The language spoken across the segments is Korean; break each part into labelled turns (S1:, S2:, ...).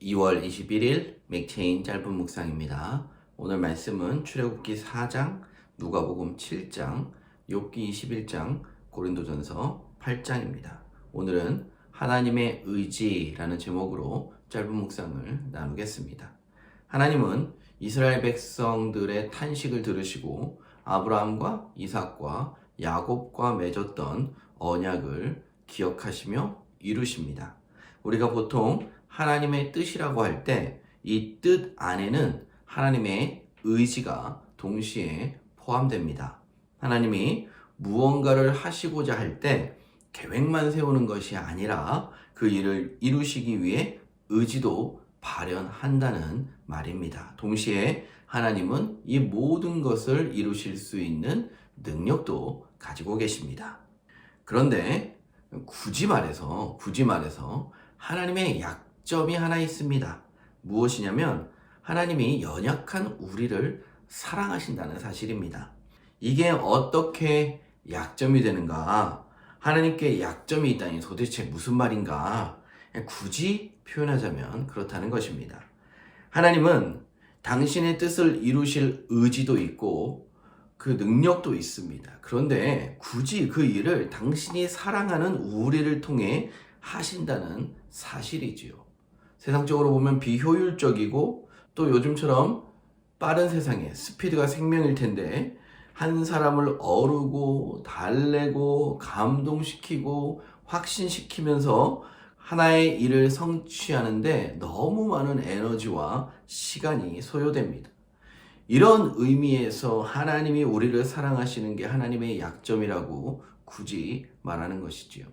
S1: 2월 21일 맥체인 짧은 묵상입니다. 오늘 말씀은 출애굽기 4장, 누가복음 7장, 욥기 21장, 고린도전서 8장입니다. 오늘은 하나님의 의지라는 제목으로 짧은 묵상을 나누겠습니다. 하나님은 이스라엘 백성들의 탄식을 들으시고 아브라함과 이삭과 야곱과 맺었던 언약을 기억하시며 이루십니다. 우리가 보통 하나님의 뜻이라고 할 때 이 뜻 안에는 하나님의 의지가 동시에 포함됩니다. 하나님이 무언가를 하시고자 할 때 계획만 세우는 것이 아니라 그 일을 이루시기 위해 의지도 발현한다는 말입니다. 동시에 하나님은 이 모든 것을 이루실 수 있는 능력도 가지고 계십니다. 그런데 굳이 말해서 하나님의 약점이 하나 있습니다. 무엇이냐면 하나님이 연약한 우리를 사랑하신다는 사실입니다. 이게 어떻게 약점이 되는가? 하나님께 약점이 있다니 도대체 무슨 말인가? 굳이 표현하자면 그렇다는 것입니다. 하나님은 당신의 뜻을 이루실 의지도 있고 그 능력도 있습니다. 그런데 굳이 그 일을 당신이 사랑하는 우리를 통해 하신다는 사실이지요. 세상적으로 보면 비효율적이고 또 요즘처럼 빠른 세상에 스피드가 생명일 텐데 한 사람을 어루고 달래고 감동시키고 확신시키면서 하나의 일을 성취하는데 너무 많은 에너지와 시간이 소요됩니다. 이런 의미에서 하나님이 우리를 사랑하시는 게 하나님의 약점이라고 굳이 말하는 것이지요.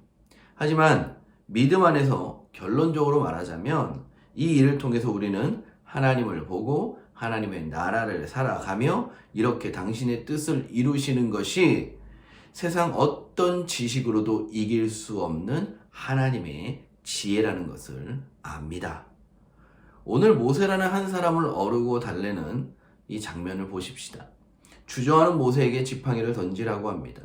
S1: 하지만 믿음 안에서 결론적으로 말하자면 이 일을 통해서 우리는 하나님을 보고 하나님의 나라를 살아가며 이렇게 당신의 뜻을 이루시는 것이 세상 어떤 지식으로도 이길 수 없는 하나님의 지혜라는 것을 압니다. 오늘 모세라는 한 사람을 어르고 달래는 이 장면을 보십시다. 주저하는 모세에게 지팡이를 던지라고 합니다.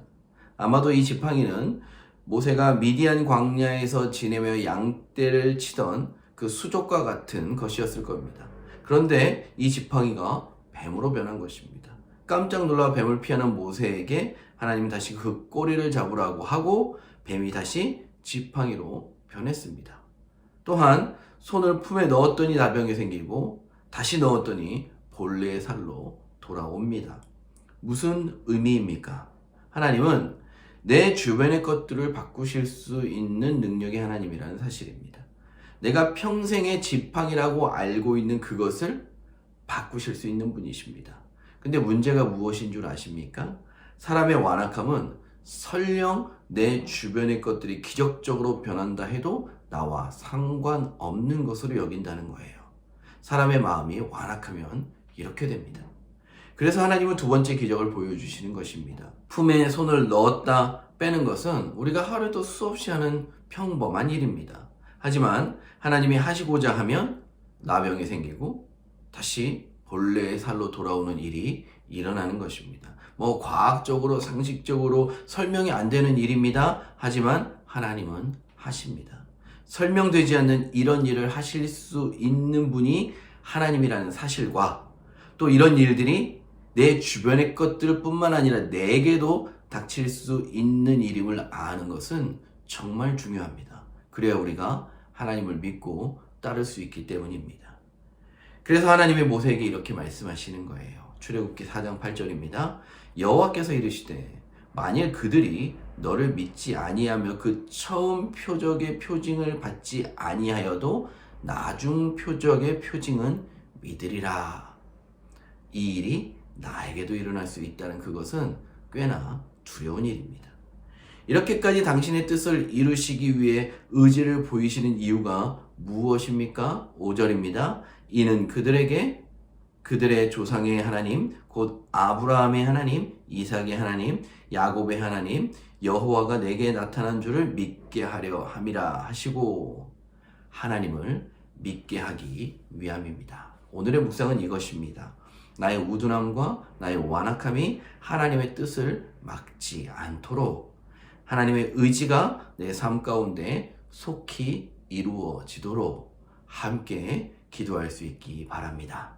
S1: 아마도 이 지팡이는 모세가 미디안 광야에서 지내며 양떼를 치던 그 수족과 같은 것이었을 겁니다. 그런데 이 지팡이가 뱀으로 변한 것입니다. 깜짝 놀라 뱀을 피하는 모세에게 하나님이 다시 그 꼬리를 잡으라고 하고 뱀이 다시 지팡이로 변했습니다. 또한 손을 품에 넣었더니 나병이 생기고 다시 넣었더니 본래의 살로 돌아옵니다. 무슨 의미입니까? 하나님은 내 주변의 것들을 바꾸실 수 있는 능력의 하나님이라는 사실입니다. 내가 평생의 지팡이라고 알고 있는 그것을 바꾸실 수 있는 분이십니다. 근데 문제가 무엇인 줄 아십니까? 사람의 완악함은 설령 내 주변의 것들이 기적적으로 변한다 해도 나와 상관없는 것으로 여긴다는 거예요. 사람의 마음이 완악하면 이렇게 됩니다. 그래서 하나님은 두 번째 기적을 보여주시는 것입니다. 품에 손을 넣었다 빼는 것은 우리가 하루에도 수없이 하는 평범한 일입니다. 하지만 하나님이 하시고자 하면 나병이 생기고 다시 본래의 살로 돌아오는 일이 일어나는 것입니다. 과학적으로 상식적으로 설명이 안 되는 일입니다. 하지만 하나님은 하십니다. 설명되지 않는 이런 일을 하실 수 있는 분이 하나님이라는 사실과 또 이런 일들이 내 주변의 것들 뿐만 아니라 내게도 닥칠 수 있는 일임을 아는 것은 정말 중요합니다. 그래야 우리가 하나님을 믿고 따를 수 있기 때문입니다. 그래서 하나님이 모세에게 이렇게 말씀하시는 거예요. 출애굽기 4장 8절입니다. 여호와께서 이르시되 만일 그들이 너를 믿지 아니하며 그 처음 표적의 표징을 받지 아니하여도 나중 표적의 표징은 믿으리라. 이 일이 나에게도 일어날 수 있다는 그것은 꽤나 두려운 일입니다. 이렇게까지 당신의 뜻을 이루시기 위해 의지를 보이시는 이유가 무엇입니까? 5절입니다. 이는 그들에게 그들의 조상의 하나님 곧 아브라함의 하나님, 이삭의 하나님, 야곱의 하나님 여호와가 내게 나타난 줄을 믿게 하려 함이라 하시고 하나님을 믿게 하기 위함입니다. 오늘의 묵상은 이것입니다. 나의 우둔함과 나의 완악함이 하나님의 뜻을 막지 않도록 하나님의 의지가 내 삶 가운데 속히 이루어지도록 함께 기도할 수 있기 바랍니다.